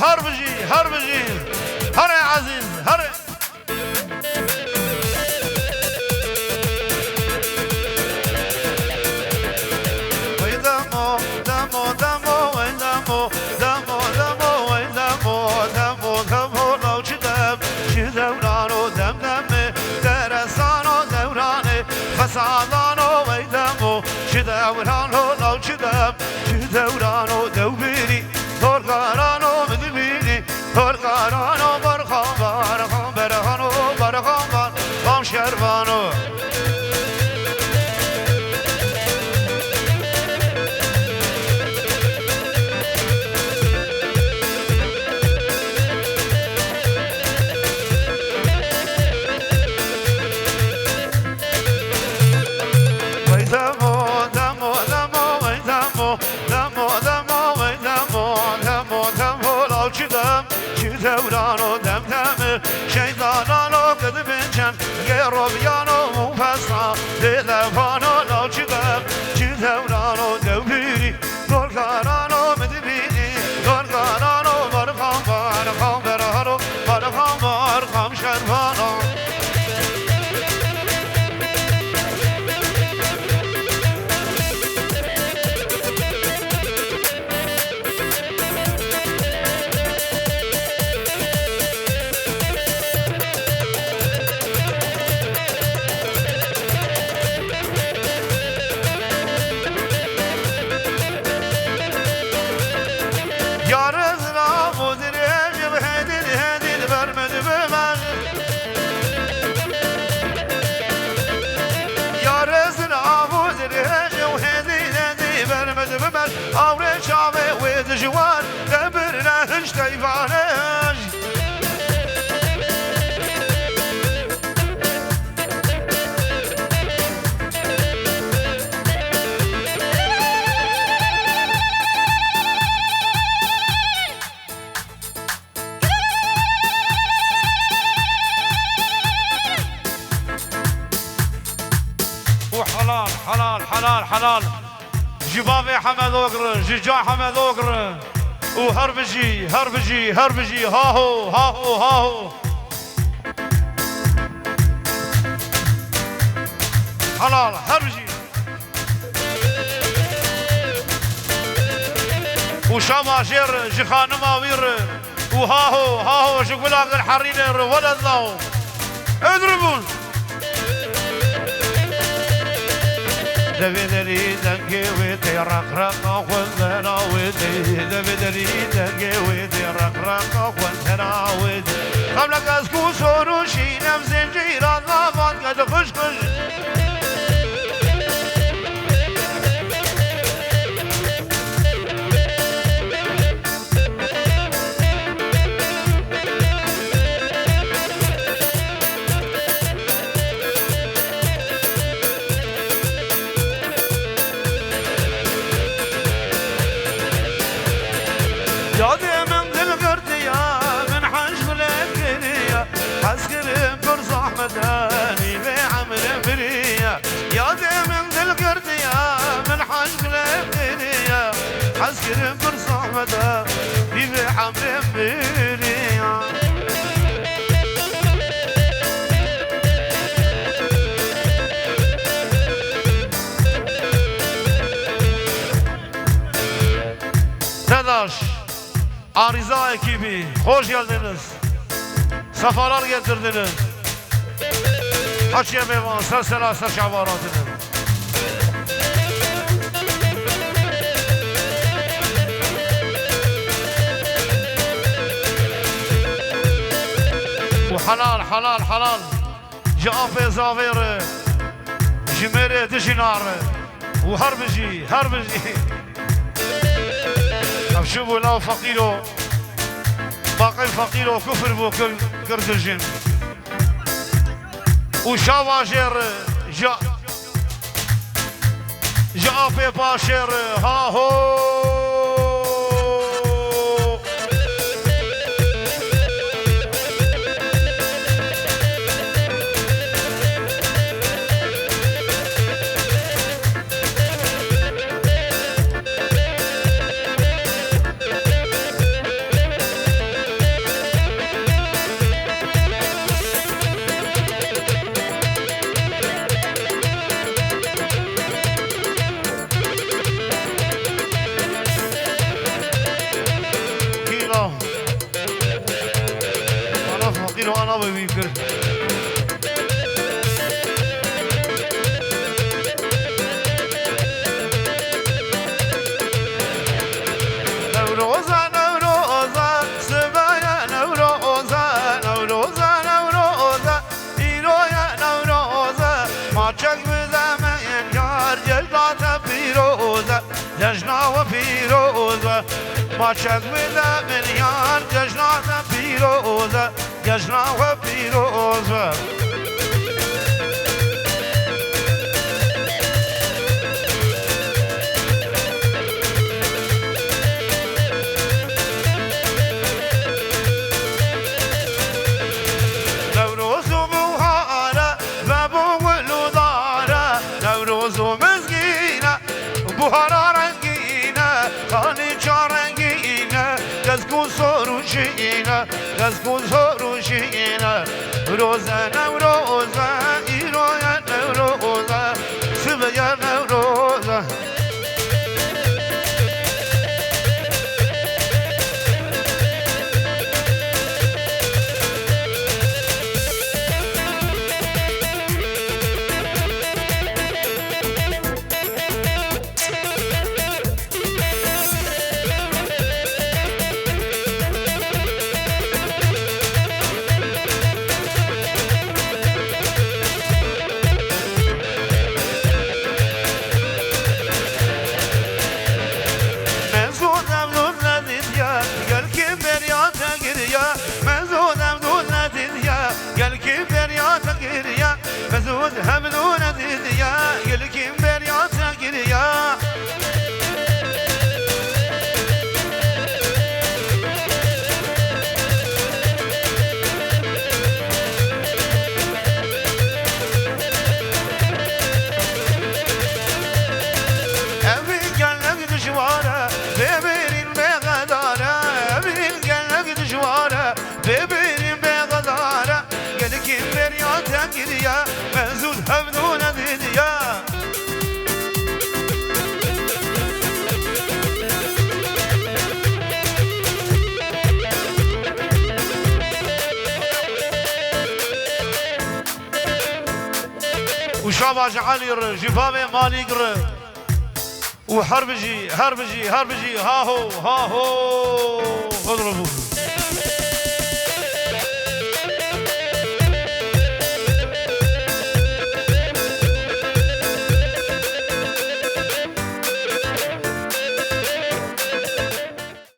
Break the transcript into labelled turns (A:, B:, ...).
A: هربجي هربجي هر عزيز هر ويدمو دمو دمو ويدمو دمو دمو ويدمو دمو دمو لو شدم شدورانو دم دمي درسانو دوراني فسادانو ويدمو شدورانو لو شدم شدورانو دوبيري ترقارانو مدبيني ترقارانو برخان برخان برخانو برخان برخان شربانو دورانو دم دم شیطانانو قد بنچن گرو بیانو مفصا دلفانو لو چدم چی دورانو دوبیری دورگارانو مدبینی دورگارانو برخام برخام برهارو برخام برخام شربانو أوري شعبي ويد جوان دبرنا هنش تيفانج وحلال حلال حلال حلال جبابي حمد اوغر جيجا حمد اوغر وهربجي هربجي هربجي هاهو هاهو هاهو حلال هربجي وشماشير جخان ماوير وهاهو هاهو شقلاق الحرير ولد له اضربون دبدري دنگي ويتي رقرق وندنا ويتي دبدري دنگي ويتي رقرق وندنا ويتي قبلك اسكو سوروشي نفس جيران لافان قد خش خش مداني بعمل برية يا ديمن ذل قردية من حشق لبنية حسكر برصح مداني بعمل برية Dadaş, Arıza ekibi hoş geldiniz. Sefalar getirdiniz. Haçya Meyvan, Sersela Serşavarat'ın. وحلال حلال حلال جافي زافير جميري دجنار وهربجي هربجي شوفوا لو فقيرو باقي فقيرو كفر بو كردجن وشواجر جا في باشر ها هو فقير وانا بفكر نوروزا نوروزا سبايا نوروزا نوروزا نوروزا إيرويا نوروزا ما çek bizemeyen yar cecnata piroza cejna ve piroza ما çek bizemeyen yar cejnata piroza cejna ve piroza buhara rengine, kaniça rengine, gezgun soruşine, gezgun soruşine. Roza nevroza, iroya nevroza, sıvıya nevroza. مزود همدون دیدیا گل کیم بریات گریا evin gelmek düşvara beberin begadara evin gelmek düşvara beberin begadara gel kim beriat giriya mezud hevduna didiya وشاباج علي جفافي مالي قر وحربجي هربجي هربجي ها هو اضربوا